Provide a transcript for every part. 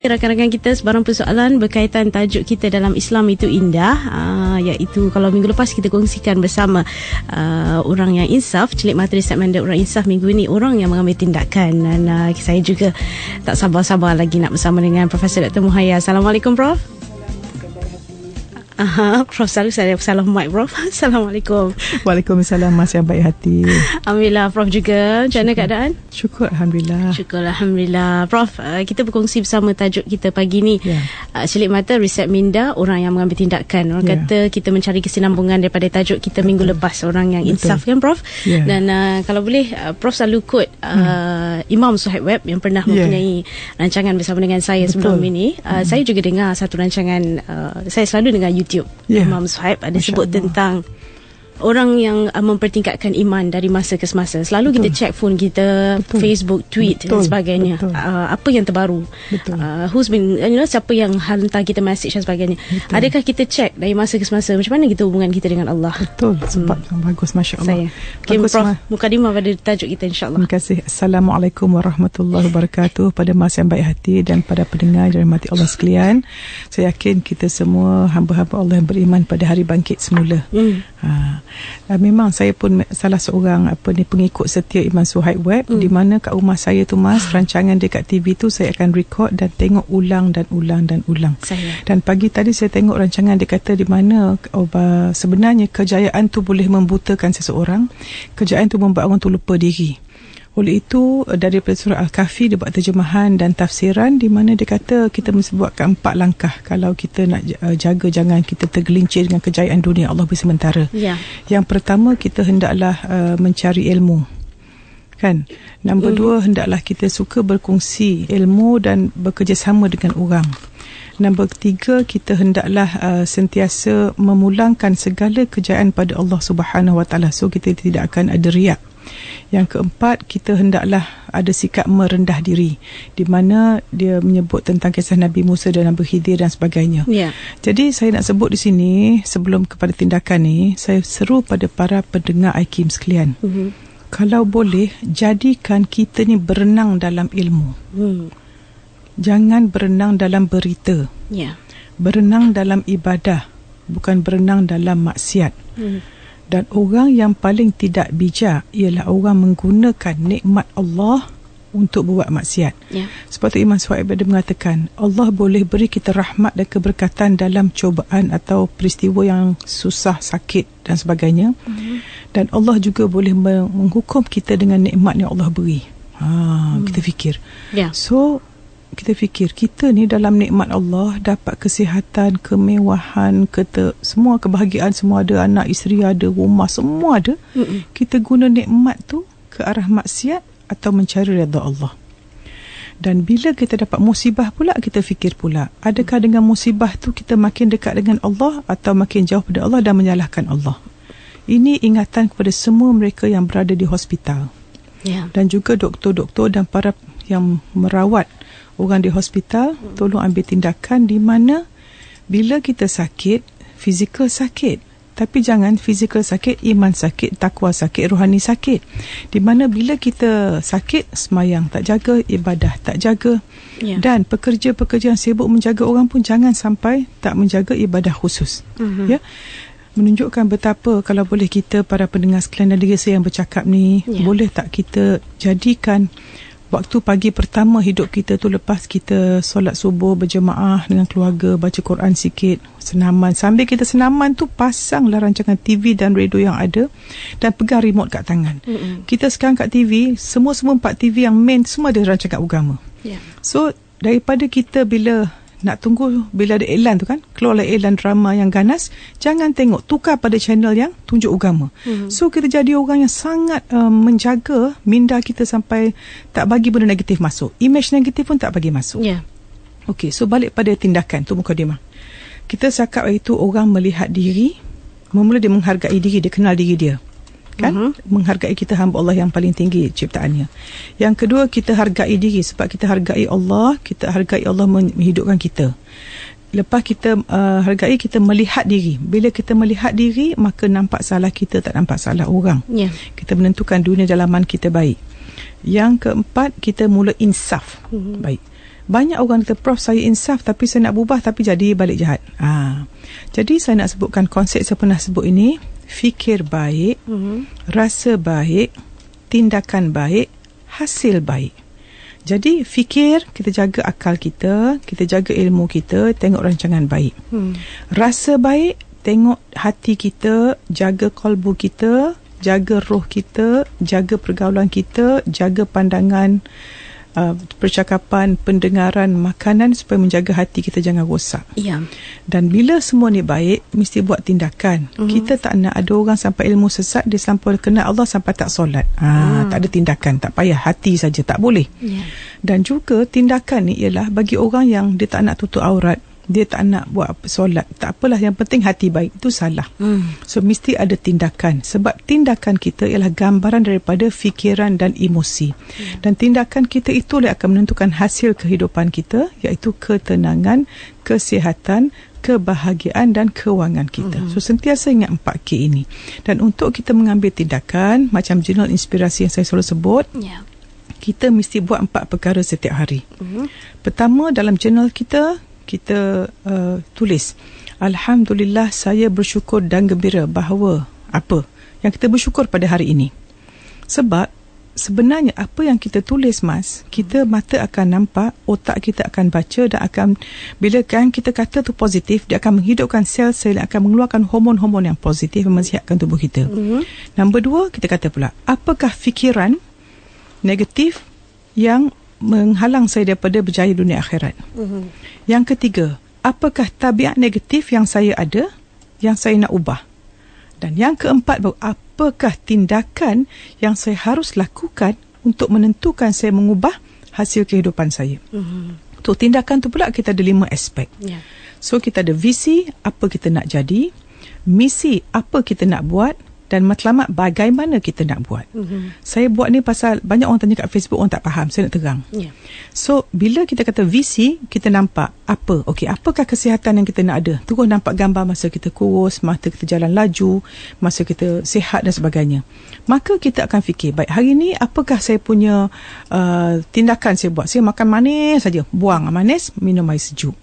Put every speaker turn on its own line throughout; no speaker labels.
Rakan-rakan kita, sebarang persoalan berkaitan tajuk kita dalam Islam itu indah, iaitu kalau minggu lepas kita kongsikan bersama orang yang insaf, Celik Mata Riset Mandat Orang Insaf. Minggu ini orang yang mengambil tindakan, dan saya juga tak sabar-sabar lagi nak bersama dengan Profesor Dr. Muhayya. Assalamualaikum Prof. Prof, selalu saya salah mic Prof. Assalamualaikum.
Waalaikumsalam, Mas yang baik hati.
Alhamdulillah. Prof juga, macam mana keadaan?
Syukur Alhamdulillah.
Syukur Alhamdulillah. Prof, kita berkongsi bersama tajuk kita pagi ni, Celik Mata Riset Minda, orang yang mengambil tindakan. Orang kata kita mencari kesinambungan daripada tajuk kita minggu lepas, orang yang insaf, kan Prof? Dan kalau boleh, Prof selalu quote Imam Suhaib Webb yang pernah mempunyai rancangan bersama dengan saya sebelum ini. Saya juga dengar satu rancangan, saya selalu dengar YouTube Imam Suhaib ada sebut tentang orang yang mempertingkatkan iman dari masa ke semasa. Selalu kita check phone kita, Facebook, tweet dan sebagainya. Apa yang terbaru? Who's been, siapa yang hantar kita message dan sebagainya. Adakah kita check dari masa ke semasa macam mana kita hubungan kita dengan Allah?
Betul, sebab bagus, Masya Allah.
Okay, Prof, mukadimah pada tajuk kita, insyaAllah.
Terima kasih. Assalamualaikum warahmatullahi wabarakatuh. Pada Mas yang baik hati dan pada pendengar yang dirahmati Allah sekalian, saya yakin kita semua hamba-hamba Allah yang beriman pada hari bangkit semula. Memang saya pun salah seorang pengikut setia Imam Suhaib Webb, di mana kat rumah saya tu Mas, rancangan dekat TV tu saya akan record dan tengok ulang dan ulang dan ulang. Dan pagi tadi saya tengok rancangan dia kata di mana sebenarnya kejayaan tu boleh membutakan seseorang, kejayaan tu membuat orang tu lupa diri. Oleh itu, daripada surah Al-Kahfi dia buat terjemahan dan tafsiran di mana dia kata kita mesti buatkan 4 langkah kalau kita nak jaga jangan kita tergelincir dengan kejayaan dunia Allah sementara. Yang pertama, kita hendaklah mencari ilmu, kan? Nombor 2, hendaklah kita suka berkongsi ilmu dan bekerjasama dengan orang. Nombor 3, kita hendaklah sentiasa memulangkan segala kejayaan pada Allah Subhanahu Wa Taala. So kita tidak akan ada riak. Yang keempat, kita hendaklah ada sikap merendah diri, di mana dia menyebut tentang kisah Nabi Musa dan Nabi Khidir dan sebagainya. Jadi saya nak sebut di sini, sebelum kepada tindakan ni, saya seru pada para pendengar IKIM sekalian. Kalau boleh, jadikan kita ni berenang dalam ilmu. Jangan berenang dalam berita. Berenang dalam ibadah, bukan berenang dalam maksiat. Dan orang yang paling tidak bijak ialah orang menggunakan nikmat Allah untuk buat maksiat. Sebab tu Imam Suhaib ada mengatakan, Allah boleh beri kita rahmat dan keberkatan dalam cubaan atau peristiwa yang susah, sakit dan sebagainya. Dan Allah juga boleh menghukum kita dengan nikmat yang Allah beri. Kita fikir. So kita fikir, kita ni dalam nikmat Allah dapat kesihatan, kemewahan, semua kebahagiaan, semua ada, anak, isteri ada, rumah, semua ada. Kita guna nikmat tu ke arah maksiat atau mencari redha Allah. Dan bila kita dapat musibah pula, kita fikir pula, adakah dengan musibah tu kita makin dekat dengan Allah atau makin jauh pada Allah dan menyalahkan Allah? Ini ingatan kepada semua mereka yang berada di hospital. Dan juga doktor-doktor dan para yang merawat orang di hospital, tolong ambil tindakan di mana bila kita sakit, fizikal sakit, tapi jangan fizikal sakit, iman sakit, takwa sakit, rohani sakit. Di mana bila kita sakit, semayang tak jaga, ibadah tak jaga, dan pekerja-pekerja yang sibuk menjaga orang pun jangan sampai tak menjaga ibadah khusus. Menunjukkan betapa kalau boleh kita, para pendengar sekalian dan diri saya yang bercakap ni, boleh tak kita jadikan waktu pagi pertama hidup kita tu, lepas kita solat subuh berjemaah dengan keluarga, baca Quran sikit, senaman. Sambil kita senaman tu, pasanglah rancangan TV dan radio yang ada dan pegang remote kat tangan. Kita sekarang kat TV, semua 4 TV yang main semua ada rancangan agama. So daripada kita bila nak tunggu bila ada iklan tu kan, keluarlah iklan drama yang ganas, jangan tengok, tukar pada channel yang tunjuk agama. So kita jadi orang yang sangat menjaga minda kita sampai tak bagi benda negatif masuk, image negatif pun tak bagi masuk. Okey, so balik pada tindakan tu, mukadimah. Kita cakap itu orang melihat diri, mula dia menghargai diri, dia kenal diri dia, kan? Menghargai kita hamba Allah yang paling tinggi ciptaannya. Yang kedua, kita hargai diri sebab kita hargai Allah, kita hargai Allah menghidupkan kita. Lepas kita hargai, kita melihat diri. Bila kita melihat diri, maka nampak salah kita, tak nampak salah orang. Kita menentukan dunia dalaman kita baik. Yang keempat, kita mula insaf. Baik. Banyak orang kata, Prof, saya insaf tapi saya nak berubah tapi jadi balik jahat. Jadi saya nak sebutkan konsep saya pernah sebut ini. Fikir baik, rasa baik, tindakan baik, hasil baik. Jadi fikir, kita jaga akal kita jaga ilmu kita, tengok rancangan baik. Rasa baik, tengok hati kita, jaga kalbu kita, jaga roh kita, jaga pergaulan kita, jaga pandangan, percakapan, pendengaran, makanan, supaya menjaga hati kita jangan rosak. Dan bila semua ni baik, mesti buat tindakan. Kita tak nak ada orang sampai ilmu sesat, dia sampai kenal Allah sampai tak solat. Tak ada tindakan, tak payah, hati saja, tak boleh. Dan juga tindakan ni ialah bagi orang yang dia tak nak tutup aurat, dia tak nak buat solat, tak apalah, yang penting hati baik, itu salah. So mesti ada tindakan, sebab tindakan kita ialah gambaran daripada fikiran dan emosi. Dan tindakan kita itulah akan menentukan hasil kehidupan kita, iaitu ketenangan, kesihatan, kebahagiaan dan kewangan kita. So sentiasa ingat 4K ini. Dan untuk kita mengambil tindakan, macam jurnal inspirasi yang saya selalu sebut, kita mesti buat 4 perkara setiap hari. Pertama, dalam jurnal kita tulis, Alhamdulillah, saya bersyukur dan gembira bahawa apa yang kita bersyukur pada hari ini. Sebab sebenarnya apa yang kita tulis, Mas, kita mata akan nampak, otak kita akan baca, dan akan, bila kan kita kata tu positif, dia akan menghidupkan sel-sel yang akan mengeluarkan hormon-hormon yang positif yang mensihatkan tubuh kita. Nombor 2, kita kata pula, apakah fikiran negatif yang menghalang saya daripada berjaya dunia akhirat. Yang ketiga, apakah tabiat negatif yang saya ada, yang saya nak ubah. Dan yang keempat, apakah tindakan yang saya harus lakukan untuk menentukan saya mengubah hasil kehidupan saya. Untuk tindakan tu pula kita ada 5 aspek. So kita ada visi, apa kita nak jadi, misi, apa kita nak buat, dan matlamat, bagaimana kita nak buat. Saya buat ni pasal banyak orang tanya kat Facebook, orang tak faham, saya nak terang. So bila kita kata visi, kita nampak apa, okey, apakah kesihatan yang kita nak ada. Terus nampak gambar masa kita kurus, masa kita jalan laju, masa kita sihat dan sebagainya. Maka kita akan fikir, baik, hari ni apakah saya punya tindakan saya buat. Saya makan manis saja, buang manis, minum air sejuk.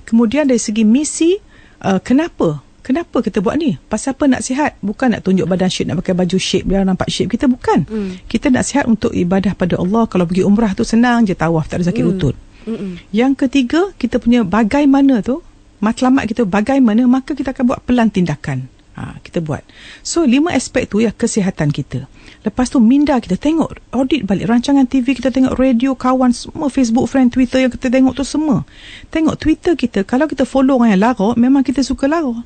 Kemudian dari segi misi, kenapa kita buat ni? Pasal apa nak sihat? Bukan nak tunjuk badan shape, nak pakai baju shape biar nampak shape kita, bukan. Kita nak sihat untuk ibadah pada Allah. Kalau pergi umrah tu senang je, tawaf, tak ada sakit lutut. Yang ketiga, kita punya bagaimana tu, matlamat kita bagaimana, maka kita akan buat pelan tindakan. Kita buat. So 5 aspek tu ya kesihatan kita. Lepas tu minda kita, tengok, audit balik rancangan TV kita, tengok radio, kawan semua, Facebook friend, Twitter yang kita tengok tu semua. Tengok Twitter kita, kalau kita follow orang yang larut, memang kita suka larut.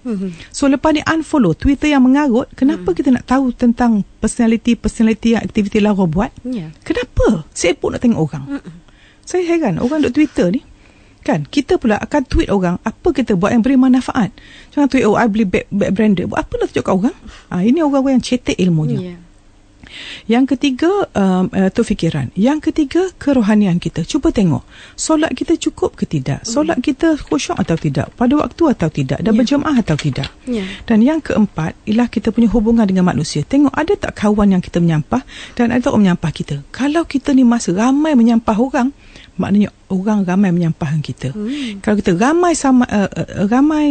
So lepas ni unfollow Twitter yang mengarut. Kenapa kita nak tahu tentang personality yang aktiviti larut buat? Kenapa? Saya pun nak tengok orang. Saya heran orang duk Twitter ni. Kan, kita pula akan tweet orang apa kita buat yang beri manfaat. Jangan tweet, I beli bag branded. Buat apa nak tunjuk kat orang? Ini orang-orang yang cetek ilmunya. Yang ketiga, tu fikiran. Yang ketiga, kerohanian kita. Cuba tengok, solat kita cukup ke tidak? Solat kita khusyuk atau tidak? Pada waktu atau tidak? Dan berjemaah atau tidak? Dan yang keempat, ialah kita punya hubungan dengan manusia. Tengok, ada tak kawan yang kita menyampah, dan ada tak orang menyampah kita? Kalau kita ni masa ramai menyampah orang, maknanya orang ramai menyampahkan kita. Kalau kita ramai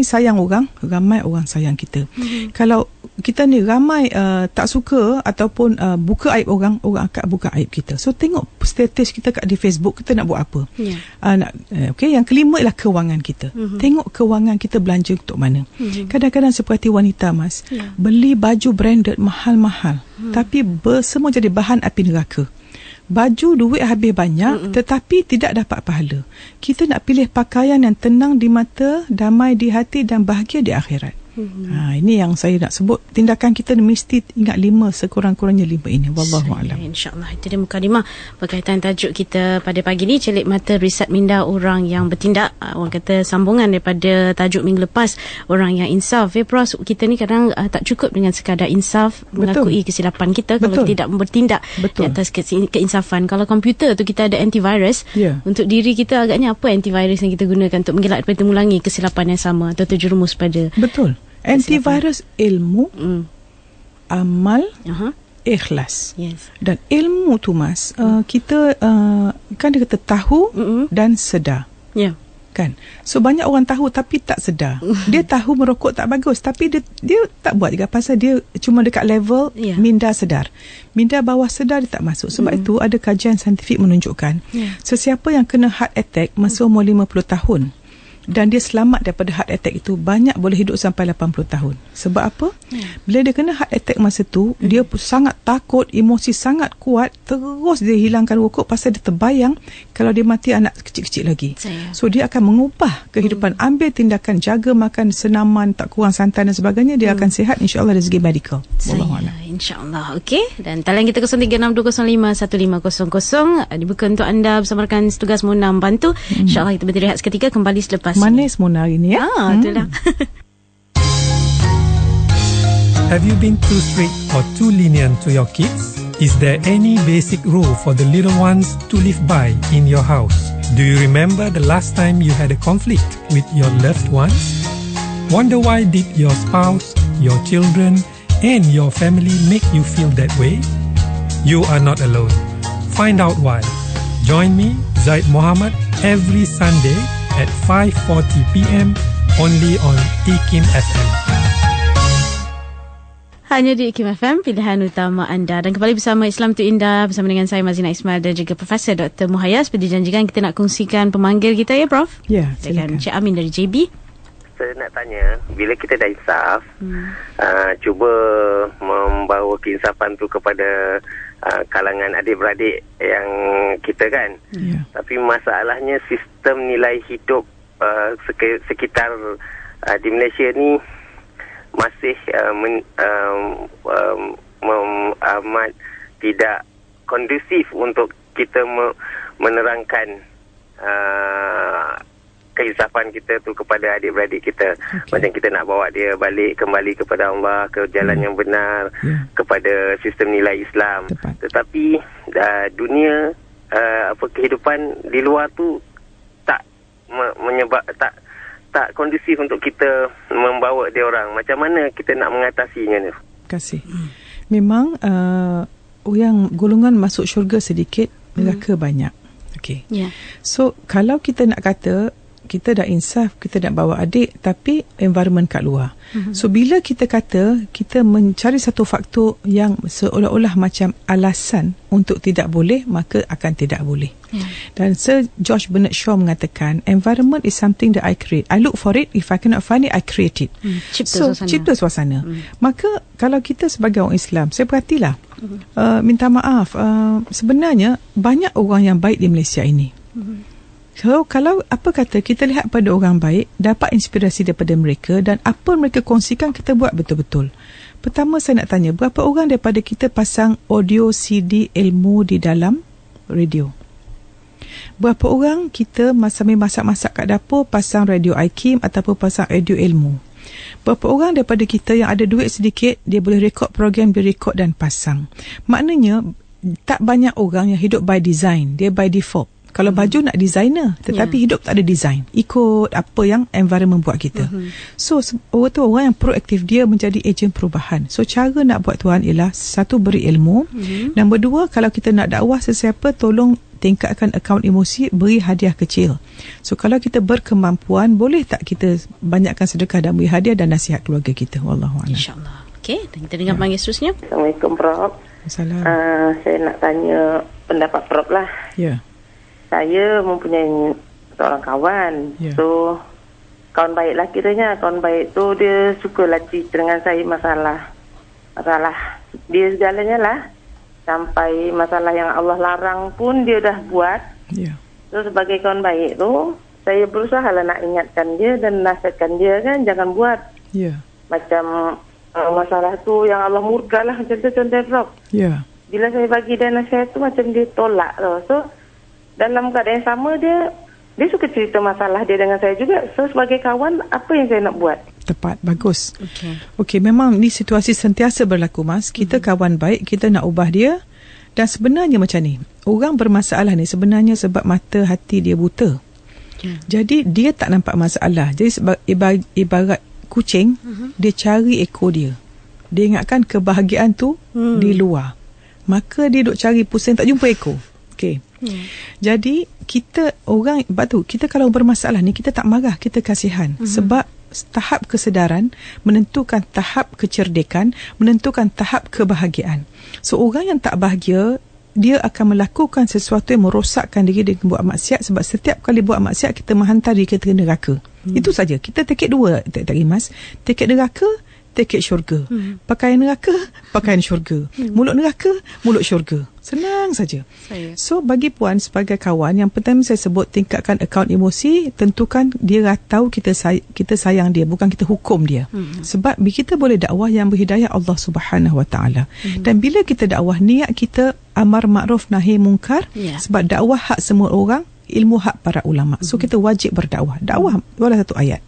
sayang orang, ramai orang sayang kita. Kalau kita ni ramai tak suka ataupun buka aib orang akan buka aib kita. So tengok status kita di Facebook, kita nak buat apa. Okay, yang kelima ialah kewangan kita. Tengok kewangan kita belanja untuk mana. Kadang-kadang seperti wanita, Mas, beli baju branded mahal-mahal, tapi semua jadi bahan api neraka. Baju, duit habis banyak, tetapi tidak dapat pahala. Kita nak pilih pakaian yang tenang di mata, damai di hati dan bahagia di akhirat. Ini yang saya nak sebut. Tindakan kita mesti ingat 5, sekurang-kurangnya 5 ini. Wallahualam.
InsyaAllah. Itu dia mukadimah berkaitan tajuk kita pada pagi ni, Celik Mata Riset Minda Orang yang Bertindak. Orang kata sambungan daripada tajuk minggu lepas, orang yang insaf. Prof, kita ni kadang tak cukup dengan sekadar insaf, mengakui kesilapan kita. Kalau kita tidak bertindak di atas keinsafan. Kalau komputer tu kita ada antivirus, untuk diri kita agaknya apa antivirus yang kita gunakan untuk mengelak daripada mengulangi kesilapan yang sama atau terjerumus pada
antivirus ilmu, amal, ikhlas.
Yes.
Dan ilmu tu Mas, kita kan dia kata tahu dan sedar.
Ya.
Kan? So banyak orang tahu tapi tak sedar. Dia tahu merokok tak bagus tapi dia tak buat juga pasal dia cuma dekat level minda sedar. Minda bawah sedar dia tak masuk. Sebab itu ada kajian saintifik menunjukkan sesiapa yang kena heart attack masa umur 50 tahun dan dia selamat daripada heart attack itu, banyak boleh hidup sampai 80 tahun. Sebab apa? Bila dia kena heart attack masa tu, dia sangat takut, emosi sangat kuat, terus dia hilangkan rokok pasal dia terbayang kalau dia mati anak kecil-kecil lagi. So dia akan mengubah kehidupan, ambil tindakan, jaga makan senaman, tak kurang santan dan sebagainya, dia akan sihat insya-Allah dari segi medical.
Insya-Allah. Okey, dan talian kita 0362051500 dibuka untuk anda bersama rakan setugas Mona membantu. Insya-Allah kita berhenti rehat seketika, kembali selepas
manis Mona hari ni ya.
Itulah.
Have you been too strict or too lenient to your kids? Is there any basic rule for the little ones to live by in your house? Do you remember the last time you had a conflict with your loved ones? Wonder why did your spouse, your children, and your family make you feel that way? You are not alone. Find out why. Join me, Zaid Muhammad, every Sunday at 5:40 PM only on IKIM FM.
Hanya di IKIM FM, pilihan utama anda. Dan kembali bersama Islam tu Indah bersama dengan saya Mazina Ismail dan juga Profesor Dr. Muhayya. Seperti janjikan kita nak kongsikan pemanggil kita ya Prof?
Ya,
silakan. Encik Amin dari JB.
Saya nak tanya, bila kita dah insaf, cuba membawa keinsafan tu kepada kalangan adik-beradik yang kita kan. Tapi masalahnya sistem nilai hidup sekitar di Malaysia ni masih amat tidak kondusif untuk kita menerangkan keinsafan kita tu kepada adik-beradik kita. Macam kita nak bawa dia kembali kepada Allah, ke jalan yang benar, kepada sistem nilai Islam. Tetapi dunia kehidupan di luar tu tak tak kondusif untuk kita membawa dia orang. Macam mana kita nak mengatasinya ni?
Terima kasih. Memang yang golongan masuk syurga sedikit, neraka banyak. Okey. So kalau kita nak kata kita dah insaf, kita nak bawa adik, tapi environment kat luar. So bila kita kata kita mencari satu faktor yang seolah-olah macam alasan untuk tidak boleh, maka akan tidak boleh. Dan Sir George Bernard Shaw mengatakan environment is something that I create. I look for it, if I cannot find it, I create it. Cipta suasana. Maka kalau kita sebagai orang Islam, saya perhatilah, minta maaf, sebenarnya banyak orang yang baik di Malaysia ini. So, kalau apa kata kita lihat pada orang baik, dapat inspirasi daripada mereka dan apa mereka kongsikan kita buat betul-betul. Pertama saya nak tanya, berapa orang daripada kita pasang audio CD ilmu di dalam radio? Berapa orang kita sambil masak-masak kat dapur pasang radio IKIM ataupun pasang radio ilmu? Berapa orang daripada kita yang ada duit sedikit, dia boleh rekod program, dia rekod dan pasang? Maknanya tak banyak orang yang hidup by design, dia by default. Kalau baju nak designer, tetapi hidup tak ada design, ikut apa yang environment buat kita. So orang yang proaktif, dia menjadi ejen perubahan. So cara nak buat tuan ialah, satu, beri ilmu. Nombor dua, kalau kita nak dakwah sesiapa, tolong tingkatkan akaun emosi, beri hadiah kecil. So kalau kita berkemampuan, boleh tak kita banyakkan sedekah dan beri hadiah dan nasihat keluarga kita. Wallahualam.
InsyaAllah. Okey, dan kita dengar panggil seterusnya.
Assalamualaikum Prof.
Assalamualaikum.
Saya nak tanya pendapat Prof lah.
Ya.
Saya mempunyai seorang kawan. So kawan baik lah kiranya. Kawan baik tu dia sukalah cerita dengan saya masalah dia segalanya lah. Sampai masalah yang Allah larang pun dia dah buat. So sebagai kawan baik tu, saya berusaha lah nak ingatkan dia dan nasihatkan dia kan, jangan buat. Macam masalah tu yang Allah murka lah, macam tu contoh Prof. Bila saya bagi dia nasihat tu, macam dia tolak tu. So dalam keadaan yang sama, dia suka cerita masalah dia dengan saya juga. So sebagai kawan, apa yang saya nak buat?
Tepat, bagus. Okey, memang ni situasi sentiasa berlaku Mas. Kita kawan baik, kita nak ubah dia. Dan sebenarnya macam ni, orang bermasalah ni sebenarnya sebab mata hati dia buta. Jadi dia tak nampak masalah. Jadi ibarat kucing, dia cari ekor dia. Dia ingatkan kebahagiaan tu di luar. Maka dia duk cari pusing tak jumpa ekor. Okey. Jadi kita orang, sebab tu kita kalau bermasalah ni kita tak marah, kita kasihan. Sebab tahap kesedaran menentukan tahap kecerdikan, menentukan tahap kebahagiaan. So orang yang tak bahagia, dia akan melakukan sesuatu yang merosakkan diri dengan buat maksiat. Sebab setiap kali buat maksiat kita menghantar diri kita ke neraka. Itu saja. Kita tiket dua, tak Rimas. Tiket neraka, tiket syurga. Pakaian neraka, pakaian syurga. Mulut neraka, mulut syurga. Senang saja. So bagi puan sebagai kawan, yang pertama saya sebut, tingkatkan akaun emosi. Tentukan dia tahu kita sayang dia, bukan kita hukum dia. Sebab kita boleh dakwah yang berhidayah Allah Subhanahu Wa Taala. Dan bila kita dakwah, niat kita amar makruf nahi mungkar. Sebab dakwah hak semua orang, ilmu hak para ulama. So kita wajib berdakwah. Dakwah walau satu ayat.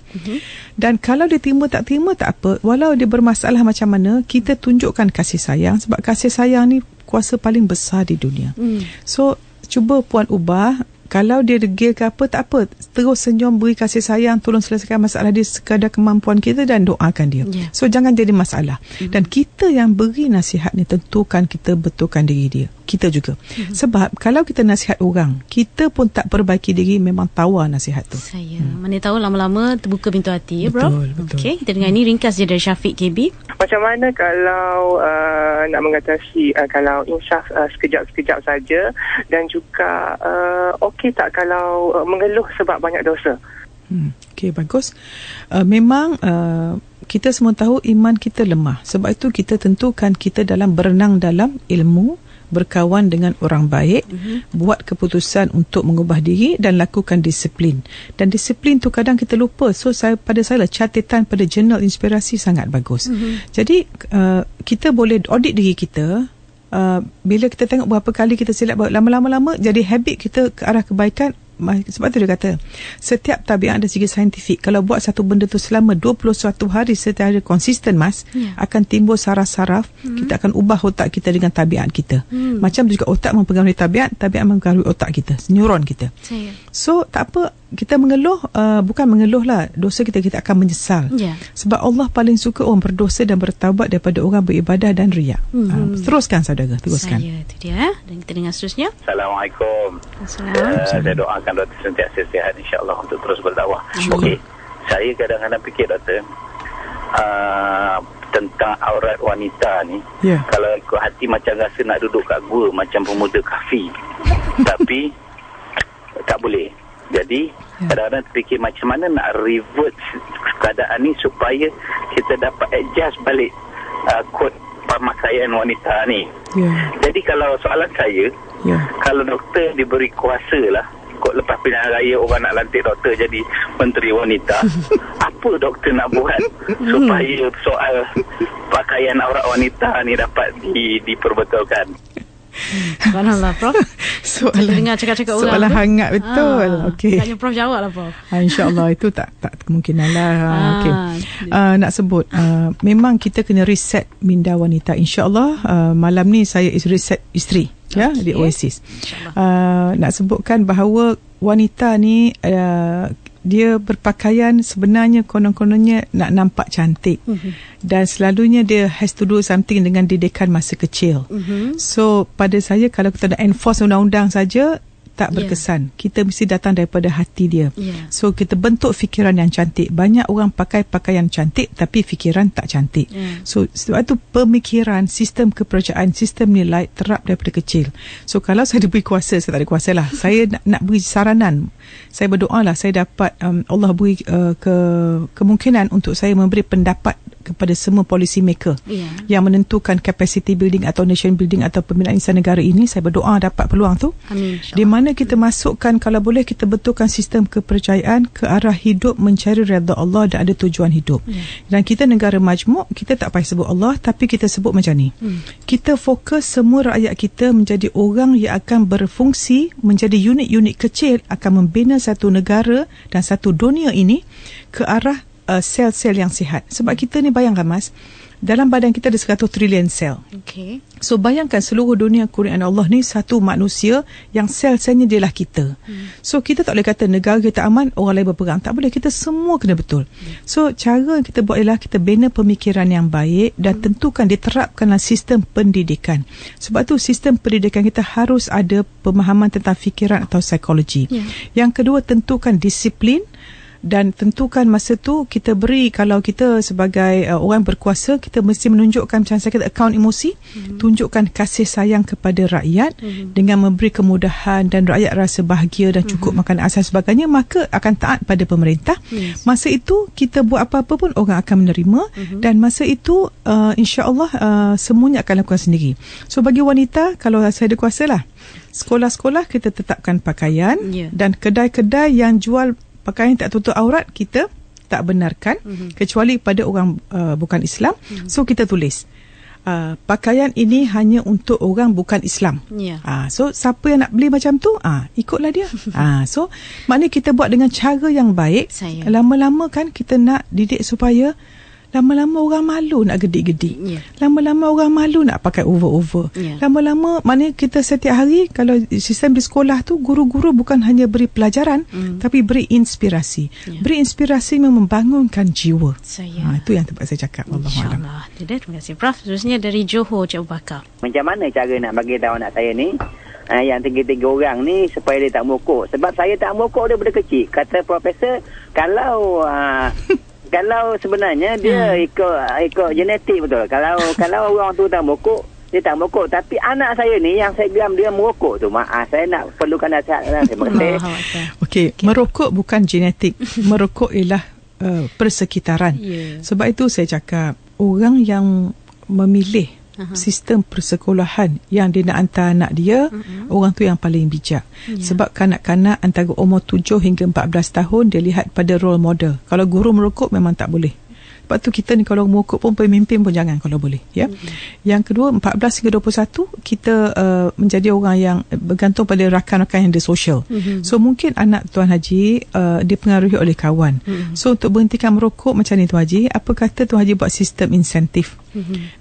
Dan kalau dia terima tak terima tak apa, walau dia bermasalah macam mana, kita tunjukkan kasih sayang. Sebab kasih sayang ni kuasa paling besar di dunia. So cuba puan ubah. Kalau dia degil ke apa, tak apa. Terus senyum, beri kasih sayang, tolong selesaikan masalah dia sekadar kemampuan kita dan doakan dia. So jangan jadi masalah. Dan kita yang beri nasihat ni, tentukan kita betulkan diri dia. Kita juga. Sebab kalau kita nasihat orang, kita pun tak perbaiki diri, memang tawar nasihat tu.
Mana tahu lama-lama terbuka pintu hati, ya bro.
Betul.
Okey, kita dengar ni ringkas je dari Syafiq KB.
Macam mana kalau nak mengatasi kalau insaf sekejap-sekejap saja, dan juga okey tak kalau mengeluh sebab banyak dosa?
Okey, bagus. Memang kita semua tahu iman kita lemah. Sebab itu kita tentukan kita dalam berenang dalam ilmu, berkawan dengan orang baik, buat keputusan untuk mengubah diri dan lakukan disiplin. Dan disiplin tu kadang kita lupa. So pada saya catatan pada jurnal inspirasi sangat bagus. Jadi kita boleh audit diri kita. Bila kita tengok berapa kali kita silap, lama-lama jadi habit kita ke arah kebaikan. Sebab tu dia kata setiap tabiat dari segi saintifik, kalau buat satu benda tu selama 21 hari secara konsisten, akan timbul saraf-saraf. Kita akan ubah otak kita dengan tabiat kita. Macam juga otak mempengaruhi tabiat mempengaruhi otak kita, neuron kita. So tak apa kita mengeluh, bukan mengeluh lah, dosa kita akan menyesal. Sebab Allah paling suka orang berdosa dan bertaubat daripada orang beribadah dan riak. Teruskan saudara, teruskan.
Itu dia. Dan kita dengar seterusnya.
Assalamualaikum. Saya doakan doktor sentiasa sihat insya-Allah untuk terus berdakwah. Okey. Saya kadang-kadang fikir doktor tentang aurat wanita ni. Kalau ikut hati macam rasa nak duduk kat gua macam pemuda kafir. Tapi tak boleh. Jadi kadang-kadang terfikir macam mana nak revert keadaan ni supaya kita dapat adjust balik kod pemakaian wanita ni. Jadi kalau soalan saya, kalau doktor diberi kuasa lah, kod lepas pilihan raya orang nak lantik doktor jadi menteri wanita, apa doktor nak buat supaya soal pakaian aurat wanita ni dapat diperbetulkan?
Subhanallah, Prof. Dengar cakap-cakap orang
soalan hangat betul. Okey.
Tanya Prof jawab lah, Prof.
InsyaAllah itu tak kemungkinan lah. Okey. Nak sebut, memang kita kena reset minda wanita. InsyaAllah malam ni saya reset isteri. Di Oasis. Nak sebutkan bahawa wanita ni dia berpakaian sebenarnya konon-kononnya nak nampak cantik. Dan selalunya dia has to do something dengan didikan masa kecil. So pada saya kalau kita nak enforce undang-undang saja tak berkesan. Kita mesti datang daripada hati dia. So kita bentuk fikiran yang cantik. Banyak orang pakai pakaian cantik tapi fikiran tak cantik. So sebab itu pemikiran, sistem kepercayaan, sistem nilai terap daripada kecil. So kalau saya diberi kuasa, saya tak ada kuasa lah. Saya nak beri saranan. Saya berdoa lah saya dapat Allah beri kemungkinan untuk saya memberi pendapat kepada semua policy maker yang menentukan capacity building atau nation building atau pembinaan insan negara ini. Saya berdoa dapat peluang tu. Amin, di mana kita masukkan, kalau boleh kita betulkan sistem kepercayaan ke arah hidup mencari redha Allah dan ada tujuan hidup. Dan kita negara majmuk, kita tak payah sebut Allah, tapi kita sebut macam ni. Kita fokus semua rakyat kita menjadi orang yang akan berfungsi menjadi unit-unit kecil, akan membina satu negara dan satu dunia ini ke arah sel-sel yang sihat. Sebab kita ni bayangkan Mas, Dalam badan kita ada 100 trilion sel.
Okay.
So bayangkan seluruh dunia kurniaan Allah ni satu manusia yang sel-selnya dialah kita. So kita tak boleh kata negara kita aman, orang lain berperang. Tak boleh, kita semua kena betul. So cara yang kita buat ialah kita bina pemikiran yang baik dan tentukan diterapkanlah sistem pendidikan. Sebab tu sistem pendidikan kita harus ada pemahaman tentang fikiran atau psikologi. Yang kedua, tentukan disiplin. Dan tentukan masa tu kita beri, kalau kita sebagai orang berkuasa, kita mesti menunjukkan macam saya kata akaun emosi, tunjukkan kasih sayang kepada rakyat dengan memberi kemudahan dan rakyat rasa bahagia dan cukup makan asas sebagainya, maka akan taat pada pemerintah. Masa itu kita buat apa-apa pun orang akan menerima dan masa itu insya-Allah semuanya akan lakukan sendiri. So bagi wanita, kalau saya ada kuasa lah, sekolah-sekolah kita tetapkan pakaian dan kedai-kedai yang jual pakaian tak tutup aurat kita tak benarkan kecuali pada orang bukan Islam. So kita tulis pakaian ini hanya untuk orang bukan Islam. So siapa yang nak beli macam tu, ikutlah dia. So maknanya kita buat dengan cara yang baik. Lama-lama kan kita nak didik supaya lama-lama orang malu nak gedik-gedik. Lama-lama orang malu nak pakai over-over. Lama-lama, maknanya kita setiap hari, kalau sistem di sekolah tu, guru-guru bukan hanya beri pelajaran, tapi beri inspirasi. Beri inspirasi membangunkan jiwa. Itu yang tempat saya cakap.
InsyaAllah. Terima kasih Prof. Seterusnya dari Johor, Cik Abu Bakar.
Macam mana cara nak bagi tahu anak saya ni, yang 3 orang ni, supaya dia tak merokok? Sebab saya tak merokok daripada kecil. Kata profesor, kalau sebenarnya dia ikut genetik betul. Kalau orang tu tak merokok, dia tak merokok. Tapi anak saya ni yang saya geram dia merokok tu. Saya nak perlukan nasihat. Terima kasih.
Okey, merokok bukan genetik. Merokok ialah persekitaran. Sebab itu saya cakap, orang yang memilih sistem persekolahan yang dia nak hantar anak dia, orang tu yang paling bijak. Sebab kanak-kanak antara umur 7 hingga 14 tahun dia lihat pada role model. Kalau guru merokok memang tak boleh. Sebab tu kita ni kalau merokok pun pemimpin pun jangan kalau boleh, ya. Yang kedua, 14 hingga 21 kita menjadi orang yang bergantung pada rakan-rakan yang dia social. So mungkin anak Tuan Haji dipengaruhi oleh kawan. So untuk berhentikan merokok macam ni Tuan Haji, apa kata Tuan Haji buat sistem insentif,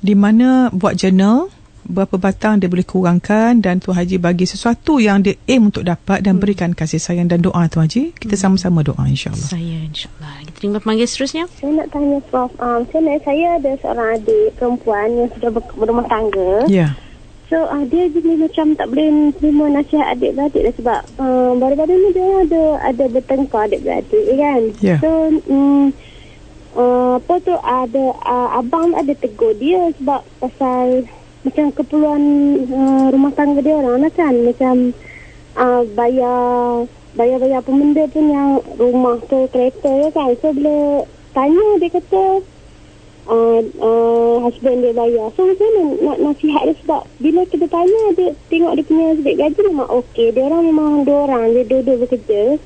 di mana buat journal berapa batang dia boleh kurangkan dan Tuan Haji bagi sesuatu yang dia aim untuk dapat dan berikan kasih sayang dan doa Tuan Haji. Kita sama-sama doa insya-Allah.
InsyaAllah. Kita terima panggil seterusnya.
Saya nak tanya Prof, saya ada seorang adik perempuan yang sudah berumah tangga. So dia jadi macam tak boleh terima nasihat adik-beradik lah, sebab baru-baru ni dia ada bertengkar adik-beradik kan. So ada abang ada tegur dia sebab pasal macam keperluan rumah tangga dia orang lah kan, macam bayar apa benda pun yang rumah tu, kereta kan. So bila tanya dia kata husband dia bayar. So macam mana nak nasihat dia, sebab bila kita tanya dia tengok dia punya sebab gaji memang okey, dia orang memang 2 orang, dia dua-dua bekerja.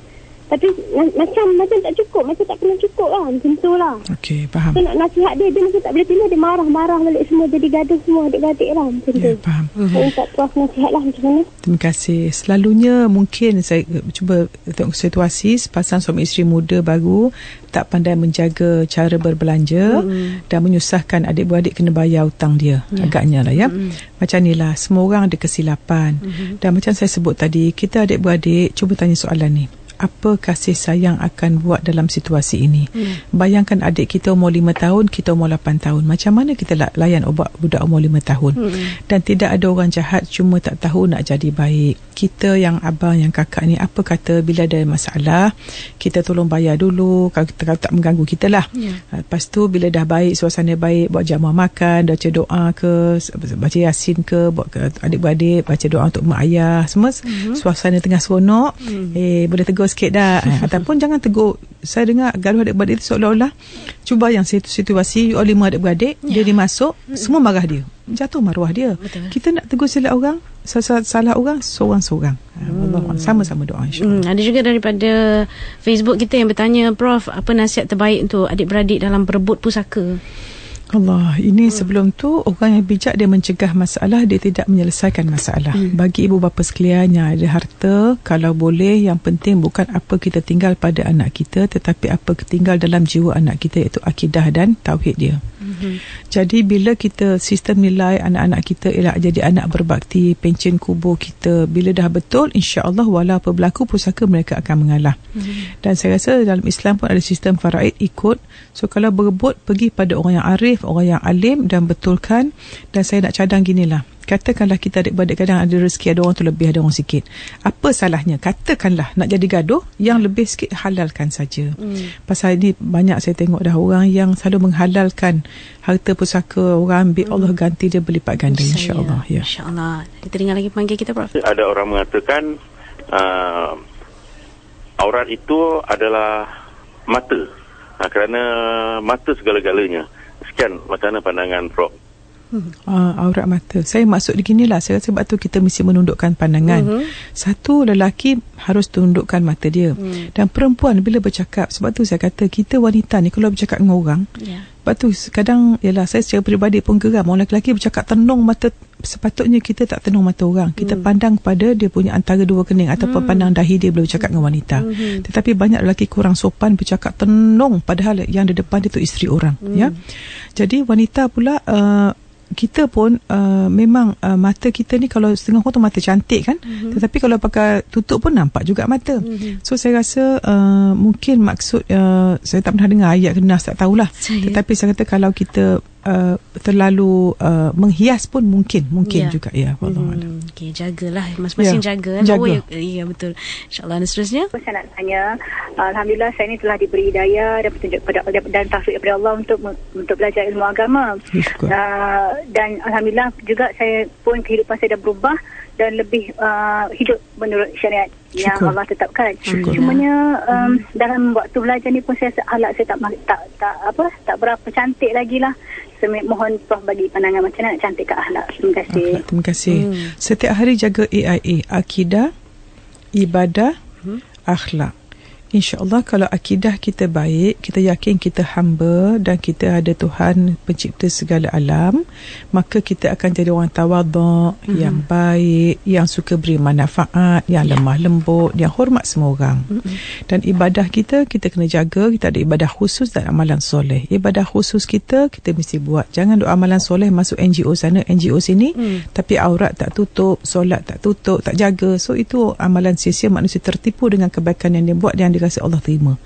Tapi macam tak cukup, macam tak pernah cukup lah, macam tu lah.
Okey, faham.
So nak nasihat dia macam tak boleh terima, dia marah-marah balik semua, jadi gaduh semua adik-adik lah, macam tu.
Faham.
Saya tak Prof nasihat lah macam mana.
Terima kasih. Selalunya mungkin saya cuba tengok situasi sepasang suami isteri muda baru tak pandai menjaga cara berbelanja dan menyusahkan adik-beradik kena bayar hutang dia. Agaknya lah ya. Macam ni lah, semua orang ada kesilapan. Dan macam saya sebut tadi, kita adik-beradik cuba tanya soalan ni. Apa kasih sayang akan buat dalam situasi ini? Bayangkan adik kita umur 5 tahun, kita umur 8 tahun. Macam mana kita layan budak umur 5 tahun? Dan tidak ada orang jahat, cuma tak tahu nak jadi baik. Kita yang abang, yang kakak ni, apa kata bila ada masalah, kita tolong bayar dulu, kalau tak mengganggu kita lah. Lepas tu bila dah baik, suasana baik, buat jamuan makan, baca doa ke, baca yasin ke, buat ke adik-beradik, baca doa untuk mak ayah, semua suasana tengah seronok. Boleh tegur sikit dah. Ataupun jangan tegur. Saya dengar gaduh adik-beradik itu seolah-olah, cuba yang situasi 5 adik-beradik, dia dimasuk, semua marah dia, jatuh maruah dia. Kita nak tegur salah orang, salah orang seorang-seorang. Sama-sama doa insya-Allah.
Ada juga daripada Facebook kita yang bertanya, Prof, apa nasihat terbaik untuk adik-beradik dalam berebut pusaka?
Allah, ini sebelum tu orang yang bijak dia mencegah masalah, dia tidak menyelesaikan masalah. Bagi ibu bapa sekalian yang ada harta, kalau boleh yang penting bukan apa kita tinggal pada anak kita, tetapi apa tinggal dalam jiwa anak kita, iaitu akidah dan tauhid dia. Jadi bila kita sistem nilai anak-anak kita ialah jadi anak berbakti, pencen kubur kita bila dah betul, insya-Allah walau apa berlaku pusaka mereka akan mengalah. Dan saya rasa dalam Islam pun ada sistem faraid, ikut. So kalau berebut, pergi pada orang yang arif, orang yang alim dan betulkan. Dan saya nak cadang ginilah, katakanlah kita adik-beradik kadang ada rezeki, ada orang tu lebih, ada orang sikit. Apa salahnya? Katakanlah nak jadi gaduh, yang lebih sikit halalkan saja. Pasal ini banyak saya tengok dah orang yang selalu menghalalkan harta pusaka orang ambil, Allah ganti dia berlipat ganda, insya-Allah. Ya.
Insya-Allah. Kita dengar lagi panggil kita, Prof.
Ada orang mengatakan aurat itu adalah mata. Kerana mata segala-galanya. Sekian, macam mana pandangan Prof?
Aurat mata. Saya maksud beginilah, saya rasa sebab tu kita mesti menundukkan pandangan. Satu, lelaki harus tundukkan mata dia. Dan perempuan bila bercakap, sebab tu saya kata kita wanita ni kalau bercakap dengan orang, sebab tu kadang ialah saya secara peribadi pun geram orang lelaki bercakap tenung mata. Sepatutnya kita tak tenung mata orang, kita pandang pada dia punya antara dua kening ataupun pandang dahi dia bila bercakap dengan wanita. Tetapi banyak lelaki kurang sopan bercakap tenung padahal yang di depan dia tu isteri orang. Ya. Jadi wanita pula kita pun memang mata kita ni kalau setengah orang tu mata cantik kan, tetapi kalau pakai tutup pun nampak juga mata. So saya rasa mungkin maksud saya tak pernah dengar ayat ke nas, tak tahulah. Tetapi saya kata kalau kita terlalu menghias pun mungkin juga ya. Wallahualam.
Okey, jagalah masing-masing, jaga. Ya, betul. Insya-Allah. Dan seterusnya
saya nak tanya, alhamdulillah saya ni telah diberi hidayah dan petunjuk dan taufik daripada Allah untuk belajar ilmu agama. Dan alhamdulillah juga saya pun kehidupan saya dah berubah dan lebih hidup menurut syariat yang Allah tetapkan. Cumanya dalam waktu belajar ni pun saya tak berapa cantik lagi lah. Saya mohon Prof bagi pandangan macam mana nak cantikkan akhlak. Terima kasih.
Terima kasih. Setiap hari jaga AIA, akidah, ibadah, akhlak. InsyaAllah kalau akidah kita baik, kita yakin kita hamba dan kita ada Tuhan pencipta segala alam, maka kita akan jadi orang tawaduk, yang baik, yang suka beri manfaat, yang lemah lembut, yang hormat semua orang. Dan ibadah kita kena jaga. Kita ada ibadah khusus dan amalan soleh. Ibadah khusus kita mesti buat. Jangan doa amalan soleh masuk NGO sana, NGO sini, tapi aurat tak tutup, solat tak tutup, tak jaga. So itu amalan sia-sia, manusia tertipu dengan kebaikan yang dia buat dan dia rasa Allah terima.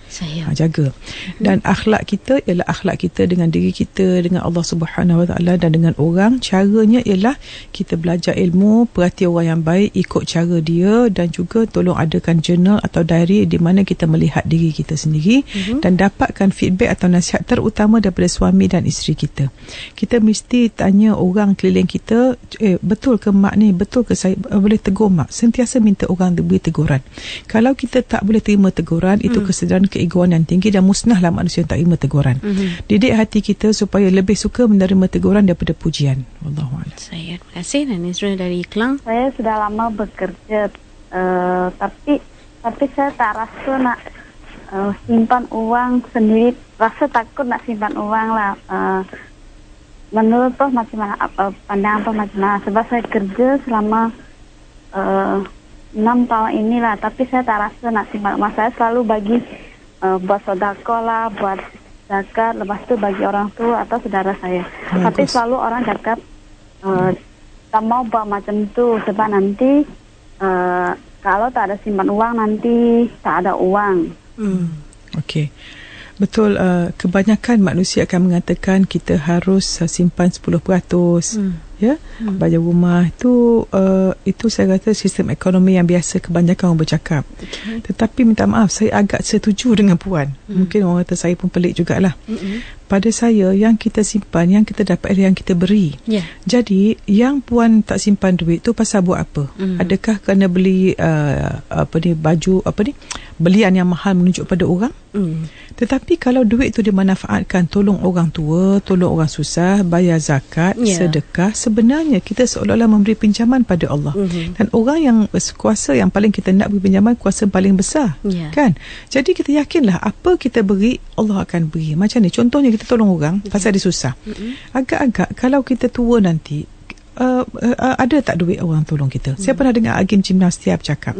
Jaga. Dan akhlak kita ialah akhlak kita dengan diri kita, dengan Allah Subhanahu Wa Taala dan dengan orang. Caranya ialah kita belajar ilmu, perhati orang yang baik, ikut cara dia, dan juga tolong adakan journal atau diary di mana kita melihat diri kita sendiri dan dapatkan feedback atau nasihat terutama daripada suami dan isteri kita. Kita mesti tanya orang keliling kita, betul ke mak ni, betul ke saya boleh tegur mak. Sentiasa minta orang beri teguran. Kalau kita tak boleh terima teguran, itu kesedaran keegoan yang tinggi dan musnahlah manusia yang tak terima teguran. Didik hati kita supaya lebih suka menerima teguran daripada pujian. Wallahualam.
Terima kasih. Dan Israel dari Kelang.
Saya sudah lama bekerja, tapi saya tak rasa nak simpan uang sendiri. Rasa takut nak simpan uang lah. Menurut Prof macam mana, pandangan Prof macam mana? Sebab saya kerja selama 6 tahun inilah, tapi saya tak rasa nak simpan emas. Saya selalu bagi buat sedekah lah, buat zakat, lepas tu bagi orang tua atau saudara saya. Tapi selalu orang cakap tak mau buat macam tu sebab nanti kalau tak ada simpan uang nanti tak ada uang.
Okey. Betul, kebanyakan manusia akan mengatakan kita harus simpan 10%. Ya, bayar rumah itu saya kata sistem ekonomi yang biasa kebanyakan orang bercakap. Tetapi minta maaf, saya agak setuju dengan puan. Mungkin orang kata saya pun pelik jugalah. Pada saya, yang kita simpan, yang kita dapat adalah yang kita beri. Jadi yang puan tak simpan duit tu pasal buat apa? Adakah kerana beli baju belian yang mahal menunjuk pada orang? Tetapi kalau duit tu dimanfaatkan tolong orang tua, tolong orang susah, bayar zakat, sedekah, sebenarnya kita seolah-olah memberi pinjaman pada Allah. Dan orang yang kuasa yang paling kita nak beri pinjaman, kuasa paling besar. Kan? Jadi kita yakinlah apa kita beri, Allah akan beri. Macam ni, contohnya kita tolong orang pasal dia susah. Agak-agak kalau kita tua nanti, ada tak duit orang tolong kita? Saya pernah dengar Agim Gimnastia bercakap.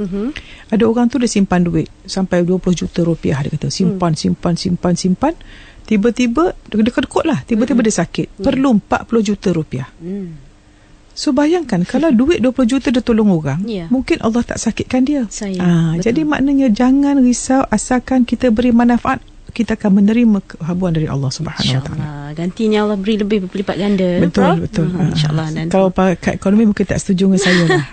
Ada orang tu dia simpan duit sampai 20 juta rupiah, dia kata simpan. Tiba-tiba dekat-dekat lah, tiba-tiba dia sakit, perlu 40 juta rupiah. So bayangkan kalau duit 20 juta dia tolong orang, mungkin Allah tak sakitkan dia. Jadi maknanya jangan risau, asalkan kita beri manfaat, kita akan menerima kehabuan dari Allah Subhanahu Wa Taala.
Gantinya Allah beri lebih berlipat ganda.
Betul.
InsyaAllah.
Kalau pakai ekonomi mungkin tak setuju dengan saya lah.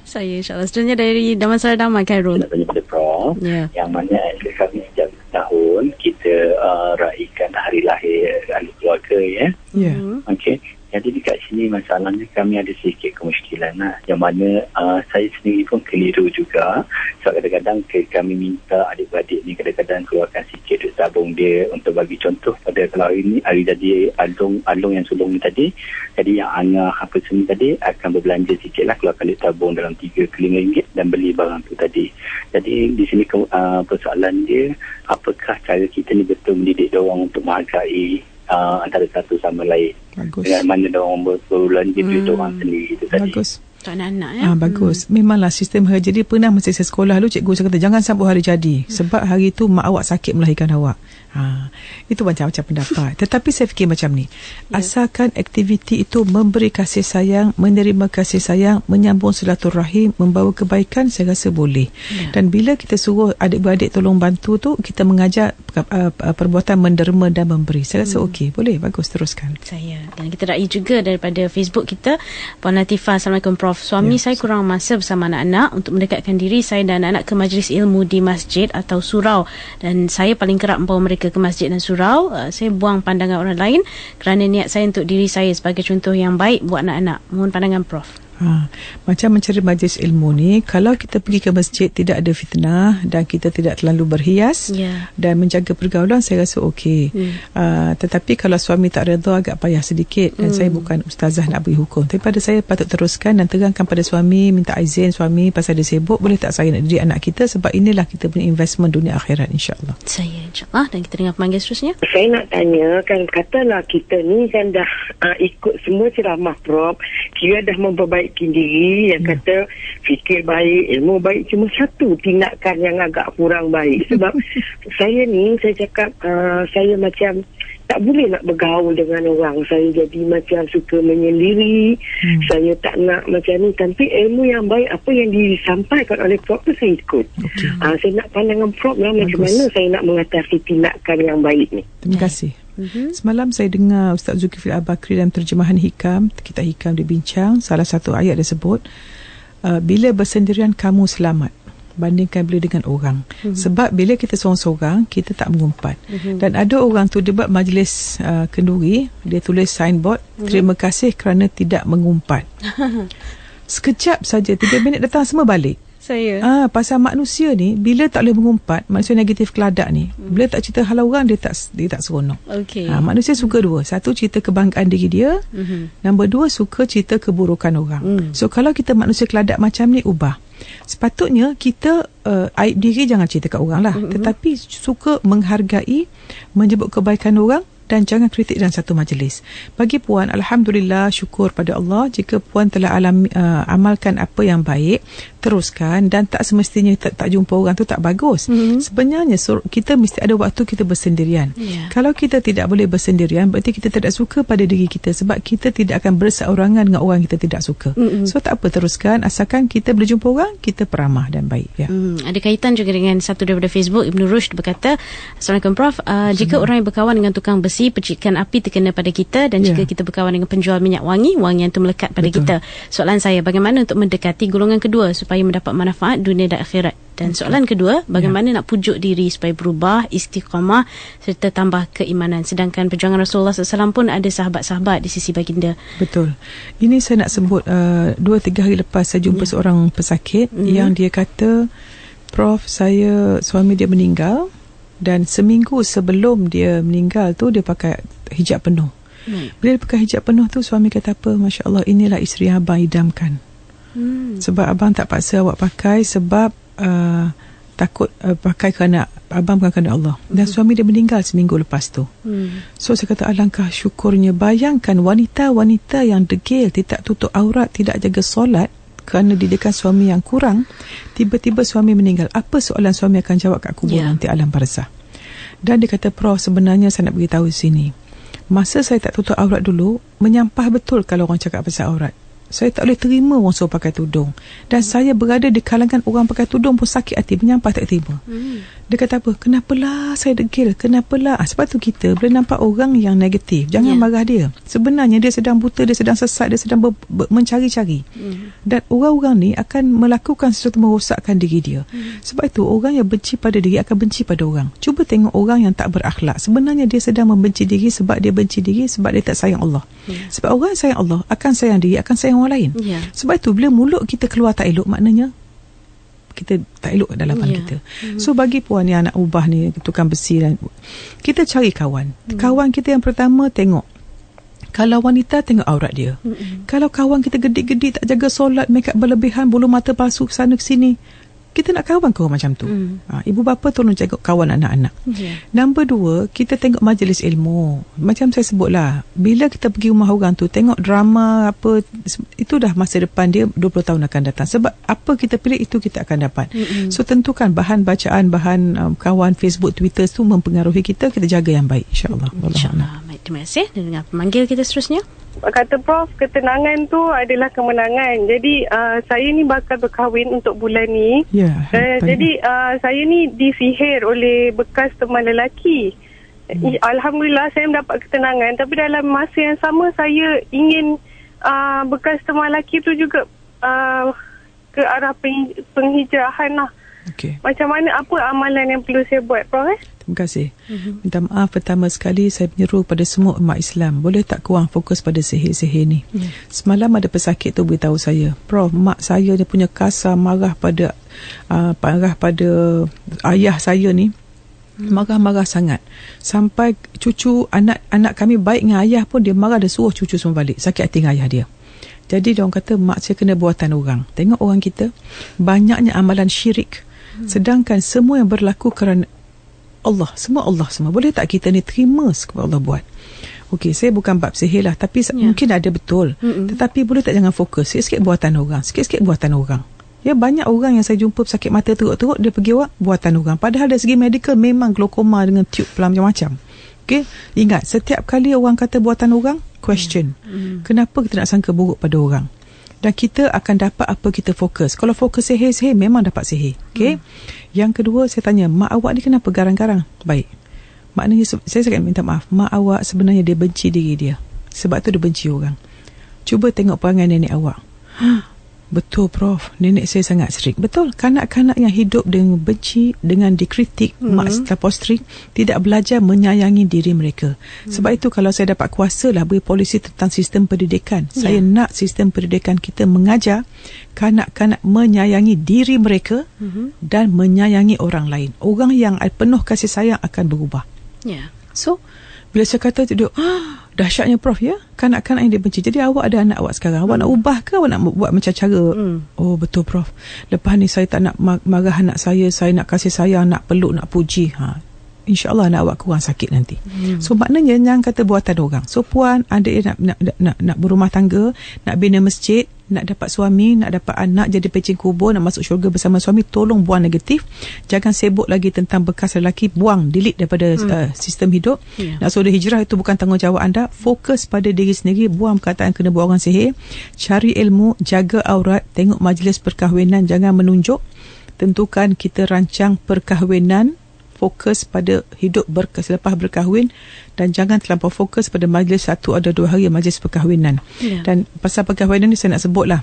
Saya insyaAllah. Seterusnya dari Damansara Damai, Khairul.
Daripada Prof, yang mana kami sejak tahun kita raikan hari lahir ahli keluarga, ya. Okey. Jadi dekat sini masalahnya kami ada sedikit kemusykilan lah. Yang mana saya sendiri pun keliru juga. So kadang-kadang kami minta adik-beradik ni kadang-kadang keluarkan sikit duit tabung dia untuk bagi contoh pada kalau hari tadi Along yang sulung ni tadi. Jadi yang Angah apa semua tadi akan berbelanja sikit lah, keluarkan duit tabung dalam 3 ke RM5 dan beli barang tu tadi. Jadi di sini persoalan dia, apakah cara kita ni betul mendidik diorang untuk menghargai antara satu sama lain. Bagus. Dengan mana diorang berbelanja duit diorang sendiri itu tadi.
Bagus.
Untuk anak-anak, ya.
Bagus. Memanglah sistem hari jadi pernah masa saya sekolah dulu, cikgu saya kata jangan sambut hari jadi sebab hari tu mak awak sakit melahirkan awak. Itu macam-macam pendapat. Tetapi saya fikir macam ni, asalkan aktiviti itu memberi kasih sayang, menerima kasih sayang, menyambung silaturahim, membawa kebaikan, saya rasa boleh. Dan bila kita suruh adik-beradik tolong bantu tu, kita mengajar perbuatan menderma dan memberi. Saya rasa okey, boleh, bagus, teruskan.
Dan kita raih juga daripada Facebook kita, Puan Latifah. Assalamualaikum Prof. Suami saya kurang masa bersama anak-anak untuk mendekatkan diri saya dan anak-anak ke majlis ilmu di masjid atau surau, dan saya paling kerap membawa mereka ke masjid dan surau. Saya buang pandangan orang lain kerana niat saya untuk diri saya sebagai contoh yang baik buat anak-anak. Mohon pandangan Prof.
Macam mencari majlis ilmu ni, kalau kita pergi ke masjid tidak ada fitnah dan kita tidak terlalu berhias dan menjaga pergaulan, saya rasa okey. Tetapi kalau suami tak redha, agak payah sedikit. Dan saya bukan ustazah nak beri hukum, tapi pada saya patut teruskan dan terangkan pada suami, minta izin suami pasal dia sibuk, boleh tak saya nak didik anak kita, sebab inilah kita punya investment dunia akhirat, insyaAllah.
InsyaAllah. Dan kita dengar pemanggil seterusnya.
Saya nak tanya, kan katalah kita ni kan dah ikut semua ceramah Prof, kira dah memperbaiki diri, yang kata fikir baik, ilmu baik, cuma satu tindakan yang agak kurang baik. Sebab saya cakap saya macam tak boleh nak bergaul dengan orang. Saya jadi macam suka menyendiri. Saya tak nak macam ni. Tapi ilmu yang baik, apa yang disampaikan oleh Prof tu saya ikut. Saya nak pandangan Prof lah, macam mana saya nak mengatasi tindakan yang baik ni.
Terima kasih. Semalam saya dengar Ustaz Zulkifli Al-Bakri dalam terjemahan Hikam, kitab Hikam dia bincang, salah satu ayat dia sebut, bila bersendirian kamu selamat, bandingkan bila dengan orang. Sebab bila kita seorang-seorang, kita tak mengumpat. Dan ada orang tu dia buat majlis kenduri, dia tulis signboard, terima kasih kerana tidak mengumpat. Sekejap saja, 3 minit datang semua balik. Pasal manusia ni bila tak boleh mengumpat, manusia negatif keladak ni, bila tak cerita hal orang, dia tak seronok. Manusia suka dua, satu cerita kebanggaan diri dia, nombor 2 suka cerita keburukan orang. So kalau kita manusia keladak macam ni, ubah. Sepatutnya kita aib diri jangan cerita kat orang lah, tetapi suka menghargai, menyebut kebaikan orang dan jangan kritik dalam satu majlis. Bagi puan, alhamdulillah, syukur pada Allah jika puan telah amalkan apa yang baik, teruskan, dan tak semestinya tak jumpa orang tu tak bagus. Sebenarnya kita mesti ada waktu kita bersendirian. Kalau kita tidak boleh bersendirian, berarti kita tidak suka pada diri kita, sebab kita tidak akan berseorangan dengan orang kita tidak suka. So tak apa, teruskan, asalkan kita boleh jumpa orang, kita peramah dan baik.
Ada kaitan juga dengan satu daripada Facebook. Ibnu Rushd berkata, Assalamualaikum Prof, jika orang yang berkawan dengan tukang besi, percikan api terkena pada kita, dan jika kita berkawan dengan penjual minyak wangi, wangian itu melekat pada kita. Soalan saya, bagaimana untuk mendekati golongan kedua supaya mendapat manfaat dunia dan akhirat? Dan soalan kedua, bagaimana nak pujuk diri supaya berubah, istiqamah serta tambah keimanan, sedangkan perjuangan Rasulullah SAW pun ada sahabat-sahabat di sisi baginda.
Betul. Ini saya nak sebut 2-3 hari lepas saya jumpa seorang pesakit yang dia kata, Prof, suami dia meninggal, dan seminggu sebelum dia meninggal tu dia pakai hijab penuh. Bila dia pakai hijab penuh tu, suami kata apa? Masya Allah, inilah isteri yang abang idamkan. Sebab abang tak paksa awak pakai, sebab takut pakai kerana abang bukan kerana Allah. Dan suami dia meninggal seminggu lepas tu. So saya kata alangkah syukurnya. Bayangkan wanita-wanita yang degil, tidak tutup aurat, tidak jaga solat kerana didikan suami yang kurang, tiba-tiba suami meninggal. Apa soalan suami akan jawab kat kubur nanti alam barzah? Dan dia kata, Prof, sebenarnya saya nak beritahu sini, masa saya tak tutup aurat dulu, menyampah betul kalau orang cakap pasal aurat. Saya tak boleh terima orang suruh pakai tudung. Dan saya berada di kalangan orang pakai tudung pun sakit hati, menyampah tak terima. Dia kata apa? Kenapalah saya degil? Kenapalah? Sebab tu kita boleh nampak orang yang negatif, jangan marah dia. Sebenarnya dia sedang buta, dia sedang sesat, dia sedang mencari-cari. Dan orang-orang ni akan melakukan sesuatu merosakkan diri dia. Sebab itu orang yang benci pada diri akan benci pada orang. Cuba tengok orang yang tak berakhlak. Sebenarnya dia sedang membenci diri sebab dia benci diri, sebab dia tak sayang Allah. Sebab orang yang sayang Allah akan sayang diri, akan sayang orang lain. Sebab itu bila mulut kita keluar tak elok, maknanya kita tak elok dalam hal kita. So bagi puan yang nak ubah ni, tukang besi, dan kita cari kawan. Kawan kita yang pertama, tengok kalau wanita, tengok aurat dia. Kalau kawan kita gedik-gedik, tak jaga solat, make up berlebihan, bulu mata palsu kesana kesini, kita nak kawan ke orang macam tu. Ibu bapa tolong jaga kawan anak-anak. Nombor 2, kita tengok majlis ilmu. Macam saya sebutlah, bila kita pergi rumah orang tu, tengok drama apa, itu dah masa depan dia 20 tahun akan datang. Sebab apa kita pilih, itu kita akan dapat. So tentukan bahan bacaan, bahan kawan Facebook, Twitter tu mempengaruhi kita jaga yang baik, insyaAllah.
InsyaAllah. Baik, terima kasih. Dan dengan pemanggil kita seterusnya.
Kata Prof, ketenangan tu adalah kemenangan. Jadi saya ni bakal berkahwin untuk bulan ni. Jadi saya ni disihir oleh bekas teman lelaki. Alhamdulillah saya mendapat ketenangan. Tapi dalam masa yang sama saya ingin bekas teman lelaki tu juga ke arah penghijrahan lah. Macam mana, apa amalan yang perlu saya buat, Prof?
Terima kasih. Minta maaf pertama sekali, saya menyeru pada semua umat Islam, boleh tak kurang fokus pada sihir-sihir ni. Semalam ada pesakit tu beritahu saya, Prof, mak saya dia punya kasar, marah pada ayah saya ni, marah-marah sangat, sampai cucu anak kami baik dengan ayah pun dia marah, dia suruh cucu semua balik, sakit hati dengan ayah dia. Jadi dia orang kata mak saya kena buatan orang. Tengok orang kita, banyaknya amalan syirik, sedangkan semua yang berlaku kerana Allah, semua boleh tak kita ni terima sebab Allah buat. Okey, saya bukan bab sihir lah, tapi mungkin ada betul. Tetapi boleh tak jangan fokus sikit-sikit buatan orang, sikit-sikit buatan orang. Ya, banyak orang yang saya jumpa sakit mata teruk-teruk, dia pergi buatan orang. Padahal dari segi medical memang glaukoma dengan tube macam-macam. Okey, ingat setiap kali orang kata buatan orang, question. Kenapa kita nak sangka buruk pada orang? Dan kita akan dapat apa kita fokus. Kalau fokus sihir, memang dapat sihir. Okey. Yang kedua, saya tanya, mak awak ni kenapa garang-garang? Baik. Maknanya saya sangat minta maaf. Mak awak sebenarnya dia benci diri dia. Sebab tu dia benci orang. Cuba tengok perangai nenek awak. Betul, Prof. Nenek saya sangat strict. Betul. Kanak-kanak yang hidup dengan benci, dengan dikritik, mak terlampau strict, tidak belajar menyayangi diri mereka. Sebab itu kalau saya dapat kuasa lah beri polisi tentang sistem pendidikan. Saya nak sistem pendidikan kita mengajar kanak-kanak menyayangi diri mereka dan menyayangi orang lain. Orang yang penuh kasih sayang akan berubah. So, bila saya kata tu, dahsyatnya Prof, ya, kanak-kanak yang dia benci. Jadi awak ada anak awak sekarang, awak nak ubah ke awak nak buat macam cara? Oh betul Prof, lepas ni saya tak nak marah anak saya nak kasih sayang, nak peluk, nak puji. InsyaAllah anak awak kurang sakit nanti. So maknanya yang kata buatan orang. So puan, adik nak berumah tangga, nak bina masjid, nak dapat suami, nak dapat anak, jadi pecing kubur, nak masuk syurga bersama suami, tolong buang negatif. Jangan sibuk lagi tentang bekas lelaki, buang, delete daripada sistem hidup. Nak suruh hijrah itu bukan tanggungjawab anda. Fokus pada diri sendiri, buang perkataan kena buat orang sihir, cari ilmu, jaga aurat, tengok majlis perkahwinan, jangan menunjuk. Tentukan kita rancang perkahwinan, fokus pada hidup selepas berkahwin, dan jangan terlampau fokus pada majlis 1 atau 2 hari majlis perkahwinan. Dan pasal perkahwinan ni saya nak sebut lah,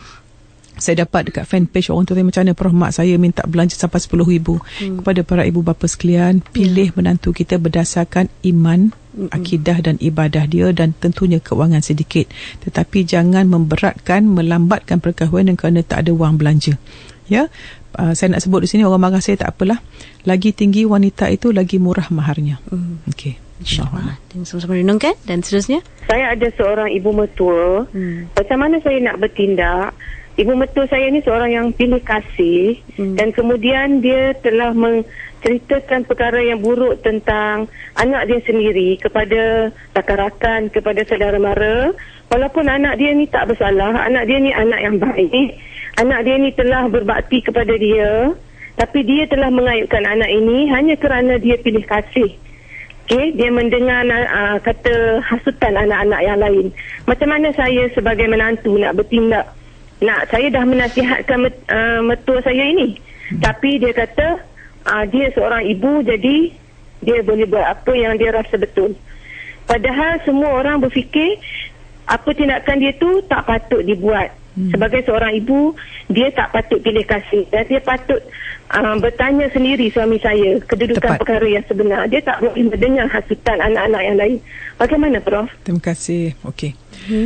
saya dapat dekat fanpage orang tu tanya macam mana Prof, mak saya minta belanja sampai 10,000. Kepada para ibu bapa sekalian, pilih menantu kita berdasarkan iman, akidah dan ibadah dia, dan tentunya kewangan sedikit. Tetapi jangan memberatkan, melambatkan perkahwinan kerana tak ada wang belanja. Ya, saya nak sebut di sini, orang marah saya tak apalah. Lagi tinggi wanita itu, lagi murah maharnya. Okey,
InsyaAllah. Sama-sama renungkan. Dan seterusnya,
saya ada seorang ibu mertua. Macam mana saya nak bertindak
ibu mertua saya ni seorang yang pilih kasih, dan kemudian dia telah menceritakan perkara yang buruk tentang anak dia sendiri kepada rakan-rakan, kepada saudara mara, walaupun anak dia ni tak bersalah, anak dia ni anak yang baik, anak dia ni telah berbakti kepada dia, tapi dia telah mengayubkan anak ini hanya kerana dia pilih kasih. Okay, dia mendengar kata hasutan anak-anak yang lain. Macam mana saya sebagai menantu nak bertindak? Saya dah menasihatkan mertua saya ini, tapi dia kata dia seorang ibu, jadi dia boleh buat apa yang dia rasa betul. Padahal semua orang berfikir apa tindakan dia tu tak patut dibuat. Sebagai seorang ibu, dia tak patut pilih kasih, dan dia patut bertanya sendiri suami saya kedudukan perkara yang sebenar. Dia tak boleh mendengar hasutan anak-anak yang lain. Bagaimana, Prof?
Terima kasih. Okey.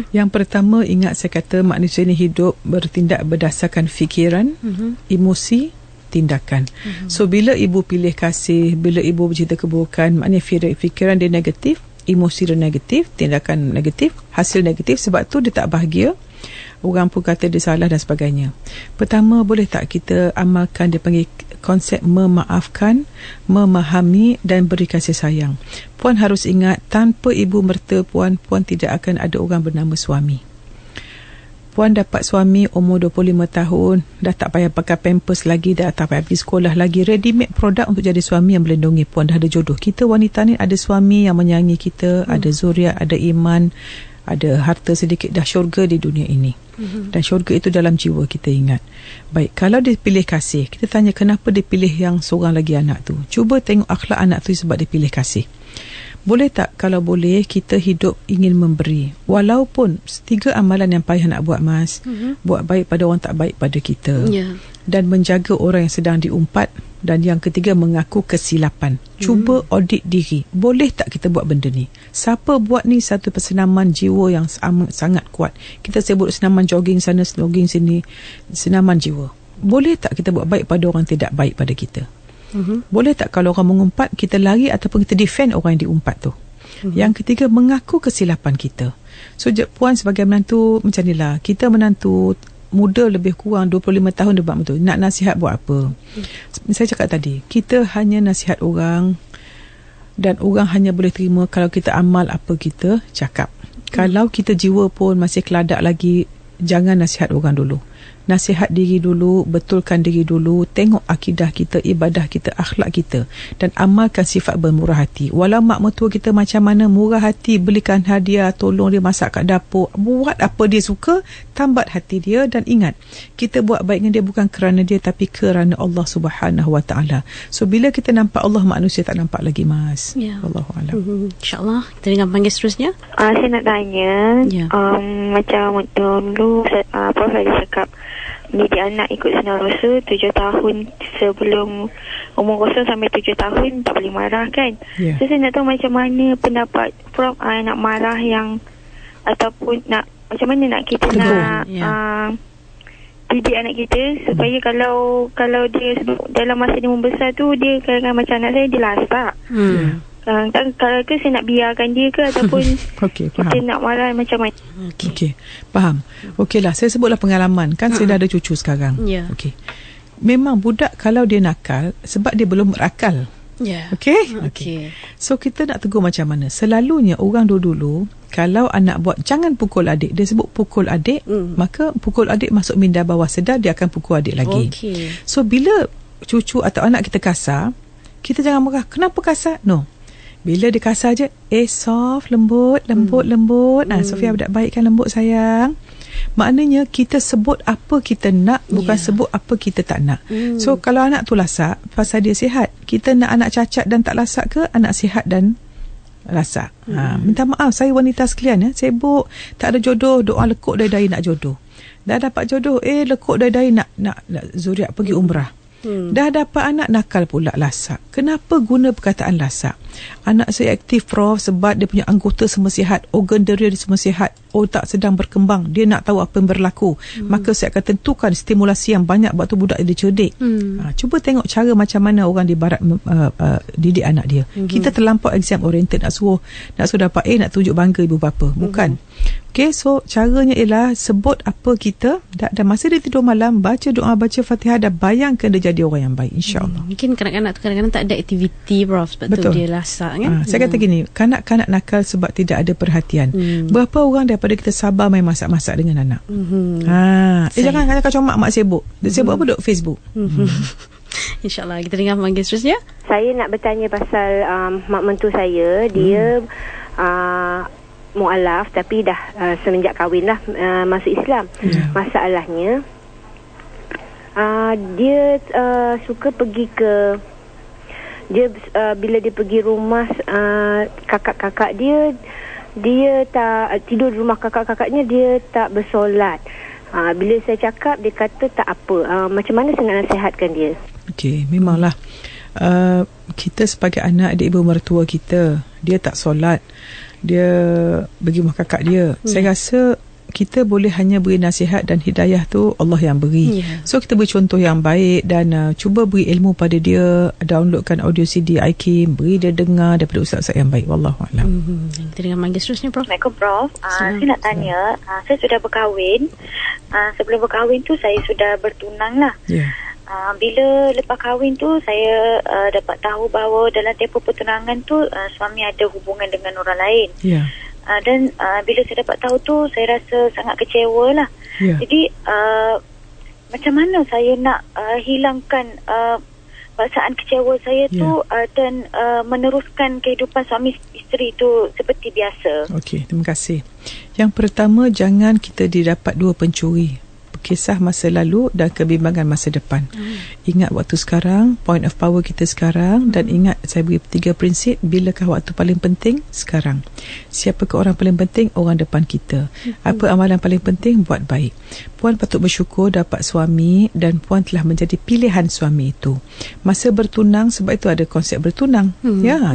Yang pertama, ingat saya kata manusia ni hidup bertindak berdasarkan fikiran, emosi, tindakan. So bila ibu pilih kasih, bila ibu bercerita keburukan, maknanya fikiran dia negatif, emosi dia negatif, tindakan negatif, hasil negatif. Sebab tu dia tak bahagia. Orang pun kata dia salah dan sebagainya. Pertama, boleh tak kita amalkan dia panggil konsep memaafkan, memahami dan beri kasih sayang. Puan harus ingat, tanpa ibu mertua puan tidak akan ada orang bernama suami. Puan dapat suami umur 25 tahun, dah tak payah pakai pampers lagi, dah tak payah pergi sekolah lagi, ready made produk untuk jadi suami yang melindungi puan. Dah ada jodoh. Kita wanita ni ada suami yang menyayangi kita, ada zuriat, ada iman, ada harta sedikit, dah syurga di dunia ini. Dan syurga itu dalam jiwa kita, ingat. Baik, kalau dia pilih kasih, kita tanya kenapa dia pilih yang seorang lagi anak tu. Cuba tengok akhlak anak tu sebab dia pilih kasih. Boleh tak, kalau boleh, kita hidup ingin memberi. Walaupun 3 amalan yang payah nak buat, Mas. Buat baik pada orang tak baik pada kita. Dan menjaga orang yang sedang diumpat. Dan yang ketiga, mengaku kesilapan. Cuba audit diri. Boleh tak kita buat benda ni? Siapa buat ni satu persenaman jiwa yang sangat kuat. Kita sebut senaman jogging sana, jogging sini. Senaman jiwa. Boleh tak kita buat baik pada orang tidak baik pada kita? Boleh tak kalau orang mengumpat, kita lari ataupun kita defend orang yang diumpat tu? Yang ketiga, mengaku kesilapan kita. So, puan sebagai menantu macam ni lah. Kita menantu muda lebih kurang 25 tahun dia buat betul. Nak nasihat buat apa? Saya cakap tadi, kita hanya nasihat orang dan orang hanya boleh terima kalau kita amal apa kita cakap. Kalau kita jiwa pun masih keladak lagi, jangan nasihat orang dulu. Nasihat diri dulu, betulkan diri dulu, tengok akidah kita, ibadah kita, akhlak kita, dan amalkan sifat bermurah hati. Walau mak mertua kita macam mana, murah hati, belikan hadiah, tolong dia masak kat dapur, buat apa dia suka, tambat hati dia. Dan ingat, kita buat baik dengan dia bukan kerana dia, tapi kerana Allah Subhanahu Wa Taala. So bila kita nampak Allah, manusia tak nampak lagi, Mas. Wallahualam.
InsyaAllah. Kita dengan panggil seterusnya.
Saya nak tanya, macam dulu Prof ada cakap mendidik anak ikut sunnah Rasul 7 tahun sebelum umur Rasul sampai 7 tahun tak boleh marah kan. So saya nak tahu macam mana pendapat Prof nak marah yang ataupun nak macam mana nak kita nak didik anak kita supaya kalau dia dalam masa dia membesar tu dia kadang-kadang macam anak saya dia lasak. Kalau ke saya nak biarkan dia ke ataupun kita nak marah macam mana?
Okey, faham. Okeylah, saya sebutlah pengalaman. Kan saya dah ada cucu sekarang. Okey. Memang budak kalau dia nakal sebab dia belum berakal. Okey. So kita nak tegur macam mana? Selalunya orang dulu kalau anak buat jangan pukul adik, dia sebut pukul adik, maka pukul adik masuk minda bawah sedar, dia akan pukul adik lagi. So bila cucu atau anak kita kasar, kita jangan marah. Kenapa kasar? No. Bila dia kasar je, soft, lembut. Sofia budak baik kan, lembut sayang. Maknanya kita sebut apa kita nak, bukan sebut apa kita tak nak. So kalau anak tu lasak pasal dia sihat, kita nak anak cacat dan tak lasak ke anak sihat dan lasak? Minta maaf, saya wanita sekalian sibuk, tak ada jodoh, doa lekuk dari nak jodoh. Dah dapat jodoh, lekuk dari nak zuriat pergi umrah. Dah dapat anak nakal pula, lasak. Kenapa guna perkataan lasak? Anak saya aktif, Prof, sebab dia punya anggota semua sihat, organ deria dia semua sihat, otak sedang berkembang, dia nak tahu apa yang berlaku. Maka saya akan tentukan stimulasi yang banyak buat tu budak dia cerdik. Cuba tengok cara macam mana orang di barat didik anak dia. Kita terlampau exam oriented, nak suruh dapat A, nak tunjuk bangga ibu bapa. Bukan. Okay, so caranya ialah sebut apa kita, dan masa dia tidur malam, baca doa, baca Fatihah, dan bayangkan dia jadi orang yang baik, insyaAllah.
Mungkin kanak-kanak tu kadang-kadang tak ada aktiviti, Prof, sebab tu dia lasak kan.
Saya kata gini, kanak-kanak nakal sebab tidak ada perhatian. Berapa orang daripada kita sabar main masak-masak dengan anak. Jangan kacau mak sibuk. Dia sibuk apa? Duk Facebook.
InsyaAllah. Kita dengar panggil seterusnya.
Saya nak bertanya pasal mak mentua saya. Dia mu'alaf, tapi dah semenjak kahwin lah masuk Islam. Masalahnya dia suka pergi ke bila dia pergi rumah kakak-kakak dia tak tidur di rumah kakak-kakaknya, dia tak bersolat. Bila saya cakap, dia kata tak apa. Macam mana saya nak nasihatkan dia?
Okey, memanglah kita sebagai anak adik ibu mertua kita, dia tak solat, dia pergi rumah kakak dia. Saya rasa kita boleh hanya beri nasihat, dan hidayah tu Allah yang beri. So kita beri contoh yang baik, dan cuba beri ilmu pada dia. Downloadkan audio CD IKIM, beri dia dengar daripada ustaz-ustaz yang baik. Wallahualam.
Kita dengar manggil seterusnya, Prof.
Assalamualaikum, Prof. Saya nak tanya, saya sudah berkahwin. Sebelum berkahwin tu saya sudah bertunang lah. Bila lepas kahwin tu saya dapat tahu bahawa dalam tempoh pertunangan tu suami ada hubungan dengan orang lain. Dan bila saya dapat tahu tu, saya rasa sangat kecewa lah. Jadi macam mana saya nak hilangkan perasaan kecewa saya tu dan meneruskan kehidupan suami isteri tu seperti biasa.
Okey, terima kasih. Yang pertama, jangan kita didapat dua pencuri. Kisah masa lalu dan kebimbangan masa depan. Ingat waktu sekarang, point of power kita sekarang, dan ingat saya beri 3 prinsip. Bilakah waktu paling penting? Sekarang. Siapakah orang paling penting? Orang depan kita. Apa amalan paling penting? Buat baik. Puan patut bersyukur dapat suami, dan puan telah menjadi pilihan suami itu. Masa bertunang, sebab itu ada konsep bertunang.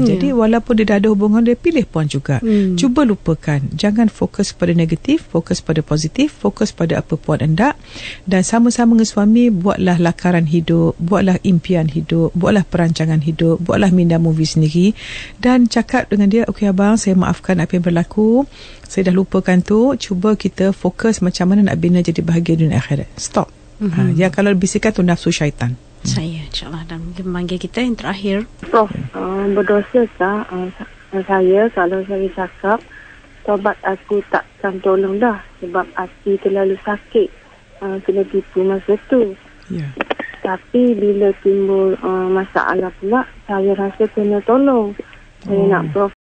Jadi walaupun dia dah ada hubungan, dia pilih puan juga. Cuba lupakan. Jangan fokus pada negatif, fokus pada positif, fokus pada apa puan hendak. Dan sama-sama dengan suami, buatlah lakaran hidup, buatlah impian hidup, buatlah perancangan hidup, buatlah minda movie sendiri, dan cakap dengan dia, okey abang, saya maafkan apa yang berlaku, saya dah lupakan tu, cuba kita fokus macam mana nak bina jadi bahagia dunia akhirat. Stop. Ya, kalau bisikan tu nafsu syaitan.
Saya insyaAllah. Dan mungkin memanggil kita yang terakhir,
Prof, berdosa tak saya kalau saya cakap taubat aku takkan tolong dah, sebab hati terlalu sakit kena tipu masa tu. Tapi bila timbul masalah pula, saya rasa kena tolong. Saya nak Prof